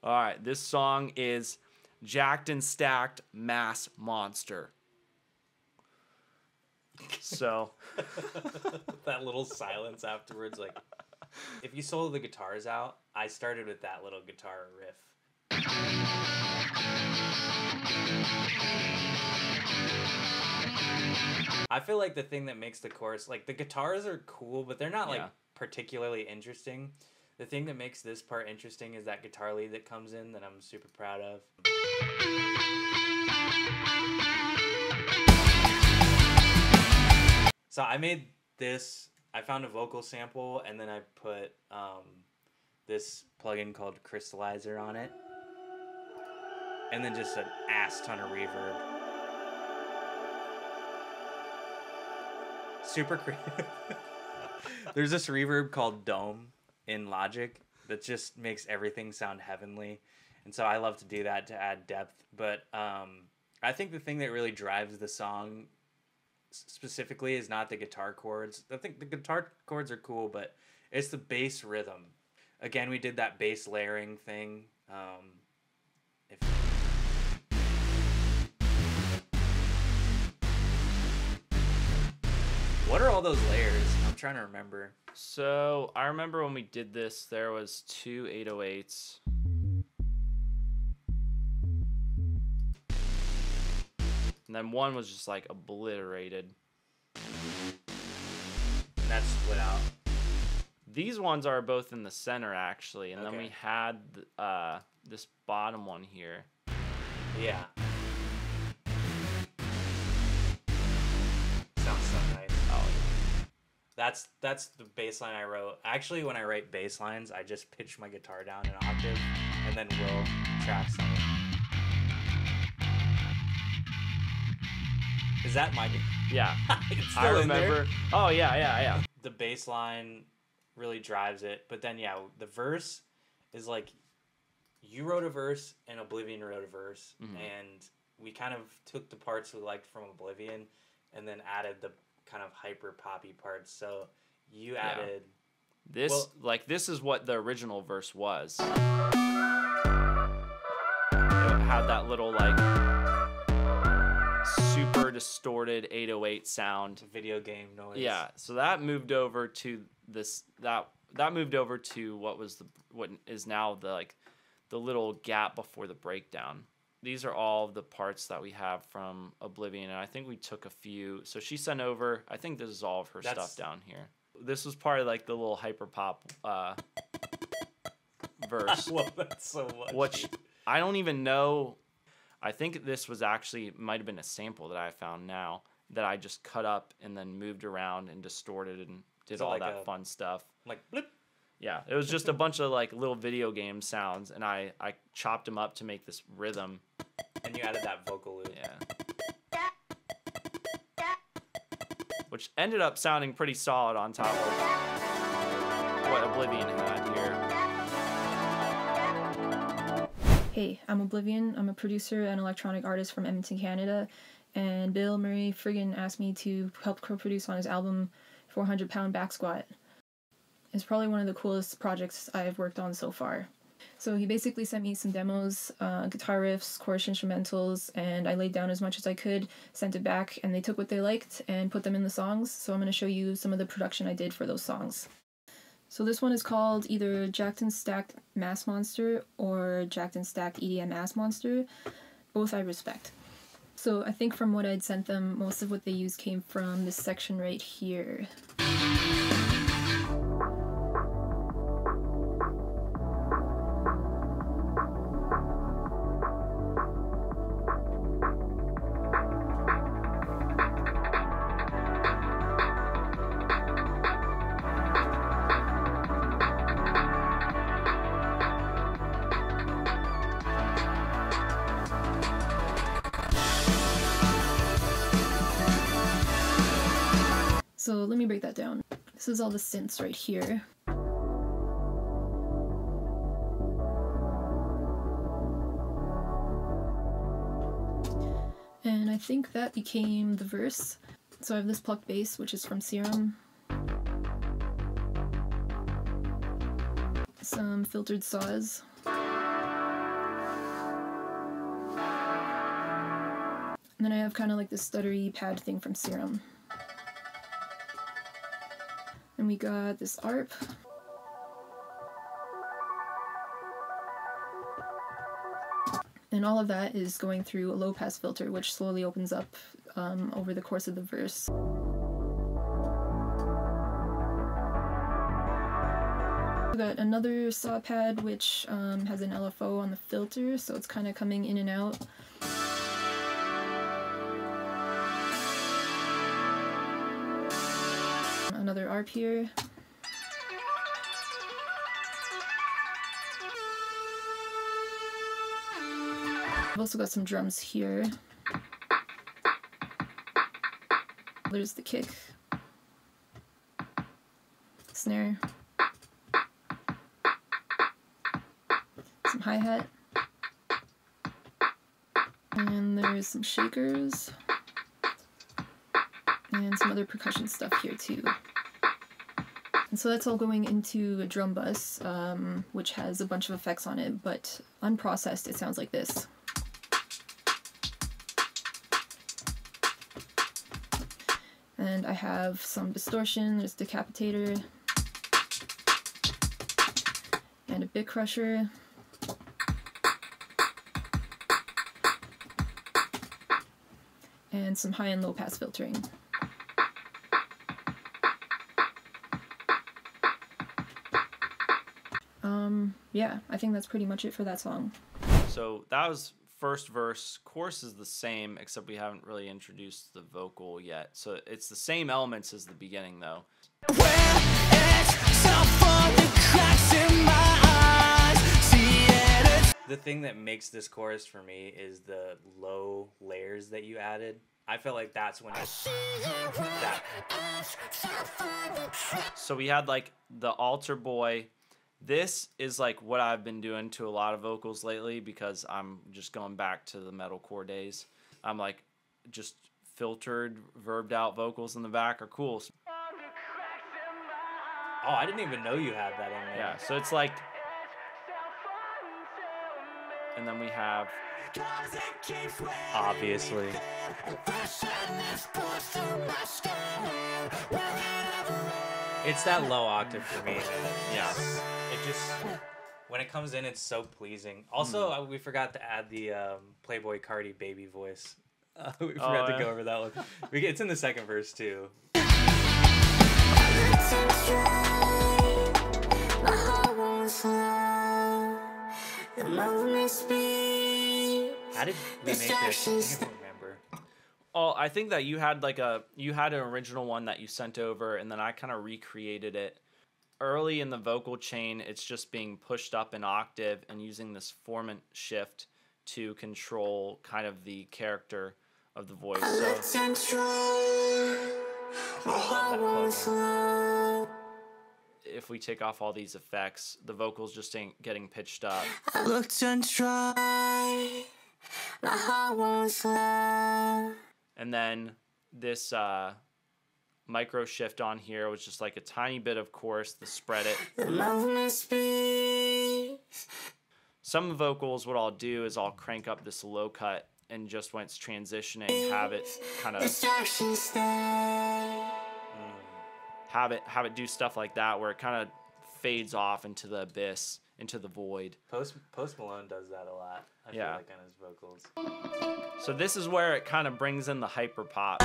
All right, this song is Jacked and Stacked Mass Monster. So that little silence afterwards, like, if you solo the guitars out, I started with that little guitar riff. I feel like the thing that makes the chorus, like, the guitars are cool, but they're not, like, particularly interesting. The thing that makes this part interesting is that guitar lead that comes in that I'm super proud of. So I made this, I found a vocal sample, and then I put this plugin called Crystallizer on it. And then just an ass ton of reverb. Super creative. There's this reverb called Dome in Logic that just makes everything sound heavenly. And so I love to do that to add depth. But I think the thing that really drives the song specifically is not the guitar chords. I think the guitar chords are cool, but it's the bass rhythm. Again, we did that bass layering thing. What are all those layers? I'm trying to remember. So I remember when we did this, there was 2 808s. And then one was just like obliterated. And that's split out. These ones are both in the center actually, and then we had this bottom one here. Yeah. Sounds so nice. Oh, yeah. That's the bass line I wrote. Actually, when I write bass lines, I just pitch my guitar down an octave, and then Will tracks on it. Is that my? Yeah, it's still I in remember. There? Oh yeah. The bass line really drives it, but then the verse is like, you wrote a verse and Oblyvn wrote a verse, and we kind of took the parts we liked from Oblyvn, and then added the kind of hyper poppy parts. So you added this. Well, like this is what the original verse was. It had that little like super distorted 808 sound, video game noise. Yeah, so that moved over to this that moved over to what is now the little gap before the breakdown. These are all the parts that we have from Oblyvn, and I think we took a few. So she sent over, I think this is all of her stuff down here. This was part of like the little hyper pop verse. I love that so much. Which I don't even know. I think this was actually, might have been a sample that I found now that I just cut up and then moved around and distorted and did all like that fun stuff. Like blip. Yeah, it was just a bunch of like little video game sounds, and I chopped them up to make this rhythm. And you added that vocal loop. Yeah. Which ended up sounding pretty solid on top of what Oblyvn had here. Hey, I'm Oblyvn. I'm a producer and electronic artist from Edmonton, Canada, and Bilmuri friggin' asked me to help co-produce on his album 400 Pound Back Squat. It's probably one of the coolest projects I've worked on so far. So he basically sent me some demos, guitar riffs, chorus instrumentals, and I laid down as much as I could, sent it back, and they took what they liked and put them in the songs. So I'm going to show you some of the production I did for those songs. So this one is called either Jacked and Stacked Mass Monster or Jacked and Stacked EDM Ass Monster. Both I respect. So I think from what I'd sent them, most of what they used came from this section right here. So let me break that down. This is all the synths right here. And I think that became the verse. So I have this plucked bass, which is from Serum. Some filtered saws. have kind of like this stuttery pad thing from Serum. And we got this ARP. And all of that is going through a low pass filter, which slowly opens up over the course of the verse. We got another saw pad, which has an LFO on the filter, so it's kind of coming in and out. Another ARP here. I've also got some drums here. There's the kick, snare, some hi-hat, and there's some shakers, and some other percussion stuff here too. And so that's all going into a drum bus, which has a bunch of effects on it, but unprocessed it sounds like this. And I have some distortion, there's decapitator, and a bit crusher, and some high and low pass filtering. Yeah, I think that's pretty much it for that song. So that was first verse. Chorus is the same, except we haven't really introduced the vocal yet. So it's the same elements as the beginning, though. The thing that makes this chorus for me is the low layers that you added. I feel like that's when it's that. So we had like the altar boy. This is like what I've been doing to a lot of vocals lately because I'm just going back to the metalcore days. I'm like just filtered, verbed out vocals in the back are cool. Oh, I didn't even know you had that in there. Yeah, so it's like, and then we have, obviously. It's that low octave for me. yeah. It just, when it comes in, it's so pleasing. Also, we forgot to add the Playboy Cardi baby voice. We forgot to go over that one. It's in the second verse, too. How did we make this? I don't remember. Oh, I think that you had an original one that you sent over, and then I kind of recreated it. Early in the vocal chain, it's just being pushed up an octave and using this formant shift to control kind of the character of the voice. So if we take off all these effects, the vocals just ain't getting pitched up. I looked and tried, my heart won't slow. And then this micro shift on here was just like a tiny bit of chorus to spread it. Some vocals, what I'll do is I'll crank up this low cut and just when it's transitioning, have it kind of have it do stuff like that where it kind of fades off into the abyss, into the void. Post Malone does that a lot. I feel like on his vocals. So this is where it kind of brings in the hyper pop.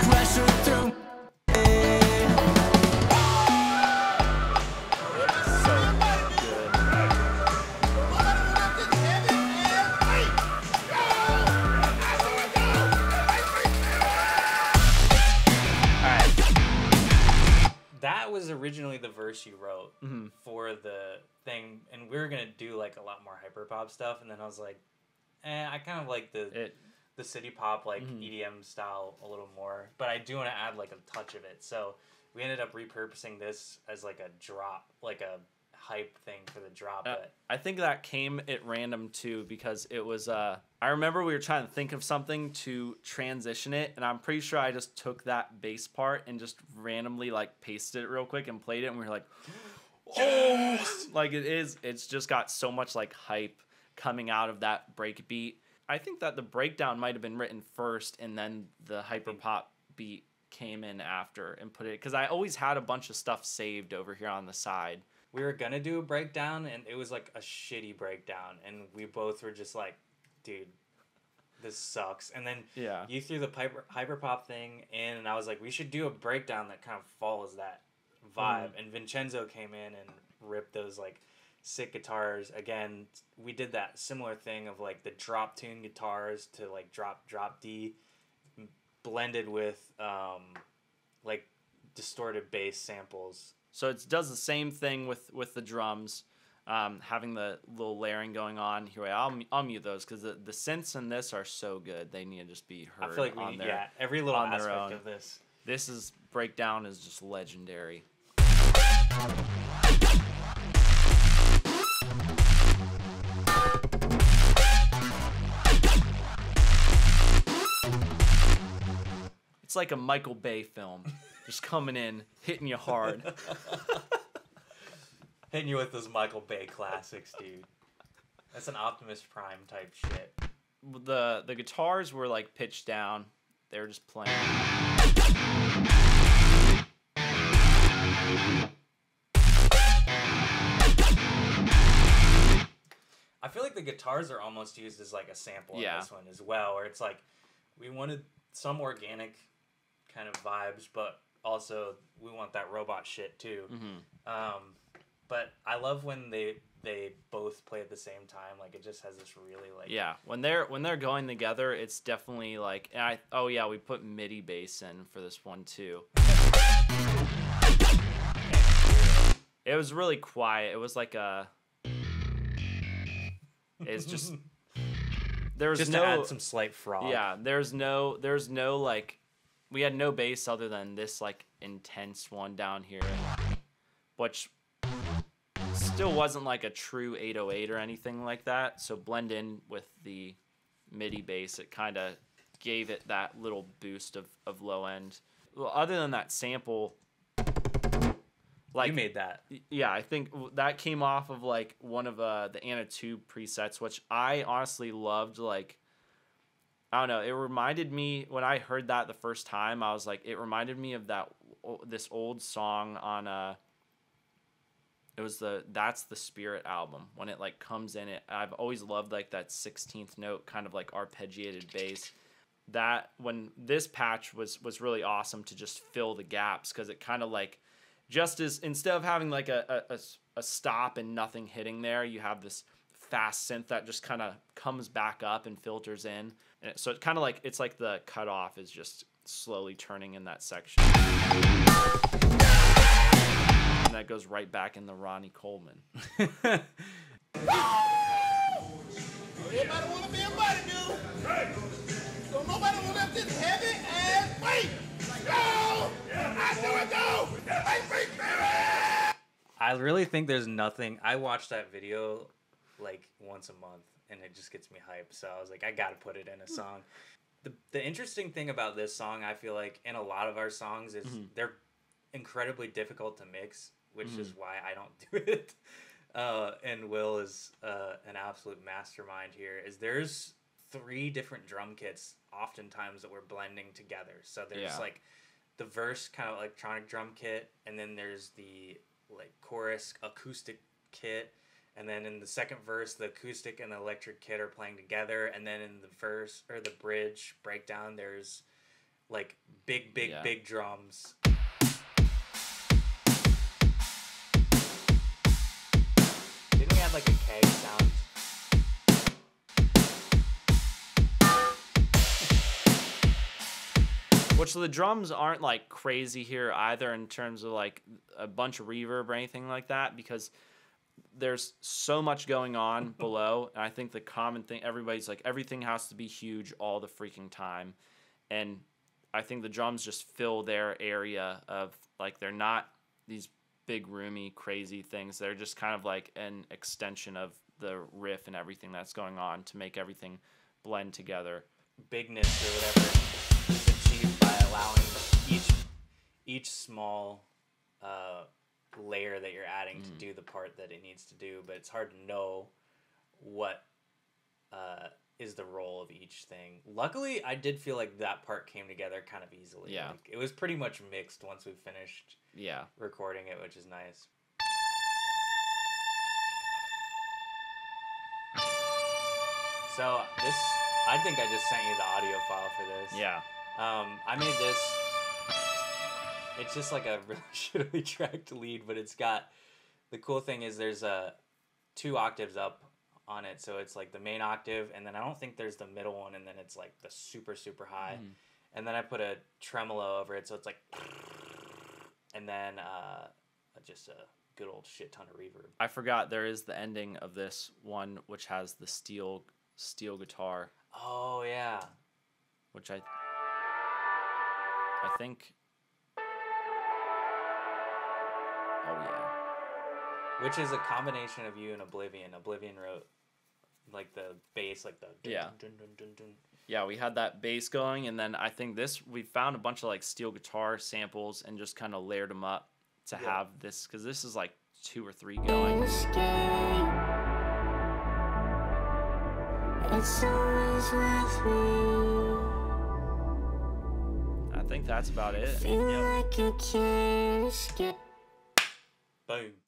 That was originally the verse you wrote for the thing, and we were gonna do like a lot more hyperpop stuff, and then I was like, I kind of like the city pop like EDM style a little more, but I do want to add like a touch of it. So we ended up repurposing this as like a drop, like a hype thing for the drop. But I think that came at random too because it was I remember we were trying to think of something to transition it, and I'm pretty sure I just took that bass part and just randomly like pasted it real quick and played it, and we were like, oh, like it's just got so much like hype coming out of that break beat, I think that the breakdown might have been written first, and then the hyperpop beat came in after and put it, because I always had a bunch of stuff saved over here on the side. We were gonna do a breakdown, and it was like a shitty breakdown, and we both were just like, dude, this sucks. And then you threw the hyperpop thing in, and I was like, we should do a breakdown that kind of follows that vibe. And Vincenzo came in and ripped those like sick guitars. Again, we did that similar thing of like the drop tune guitars to like drop D blended with like distorted bass samples. So it does the same thing with the drums, having the little layering going on. Here, I'll mute those because the synths in this are so good. They need to just be heard. I feel like we need, every little aspect of this. This is breakdown is just legendary. It's like a Michael Bay film, just coming in, hitting you hard. Hitting you with those Michael Bay classics, dude. That's an Optimus Prime type shit. The guitars were like pitched down. They were just playing. I feel like the guitars are almost used as like a sample in this one as well, where it's like we wanted some organic kind of vibes, but also we want that robot shit too. But I love when they both play at the same time. Like it just has this really like when they're going together, it's definitely like we put MIDI bass in for this one too. It was really quiet. It was like it's just there's just no to add some slight frog. Yeah, there's no like we had no bass other than this like intense one down here, which still wasn't like a true 808 or anything like that. So blend in with the MIDI bass, it kind of gave it that little boost of low end. Well, other than that sample, like you made that. Yeah, I think that came off of like one of the Anna 2 presets, which I honestly loved. Like, I don't know, it reminded me when I heard that the first time, I was like, it reminded me of this old song on it was That's the Spirit album. When it like comes in, I've always loved like that 16th note kind of like arpeggiated bass. That when this patch was really awesome to just fill the gaps, because it kind of like just as instead of having like a stop and nothing hitting there, you have this fast synth that just kind of comes back up and filters in. And so it kind of like it's like the cutoff is just slowly turning in that section. And that goes right back in the Ronnie Coleman. Everybody want to be a buddy, dude. Right. So nobody will lift this heavy ass weight. Go! I do it, go! I really think there's nothing. I watch that video like once a month, and it just gets me hyped. So I was like, I gotta put it in a song. The interesting thing about this song, I feel like, in a lot of our songs, is they're incredibly difficult to mix, which is why I don't do it. And Will is an absolute mastermind here. Is there's 3 different drum kits oftentimes that we're blending together. So there's like the verse kind of electronic drum kit, and then there's the like chorus acoustic kit, and then in the second verse the acoustic and the electric kit are playing together, and then in the verse or the bridge breakdown there's like big drums. Didn't we have like a keg sound? Which the drums aren't like crazy here either in terms of like a bunch of reverb or anything like that, because there's so much going on below. And I think the common thing, everybody's like, everything has to be huge all the freaking time. And I think the drums just fill their area of like, they're not these big roomy crazy things. They're just kind of like an extension of the riff and everything that's going on to make everything blend together. Bigness or whatever is achieved by allowing each small layer that you're adding to do the part that it needs to do, but it's hard to know what is plays the role of each thing. Luckily, I did feel like that part came together kind of easily. Yeah. Like, it was pretty much mixed once we finished recording it, which is nice. So this, I think I just sent you the audio file for this. Yeah. I made this. It's just like a really shittily tracked lead, but it's got, the cool thing is there's 2 octaves up on it, so it's like the main octave, and then I don't think there's the middle one, and then it's like the super, super high. And then I put a tremolo over it, so it's like, and then just a good old shit ton of reverb. I forgot there is the ending of this one, which has the steel guitar. Oh yeah. Which I think. Oh yeah. Which is a combination of you and Oblyvn. Oblyvn wrote like the bass, like the dun, dun, dun, dun, dun. Yeah, we had that bass going, and then I think we found a bunch of like steel guitar samples and just kind of layered them up to have this, because this is like 2 or 3 going. It's always with me. I think that's about it. Feel like I can't escape. Boom.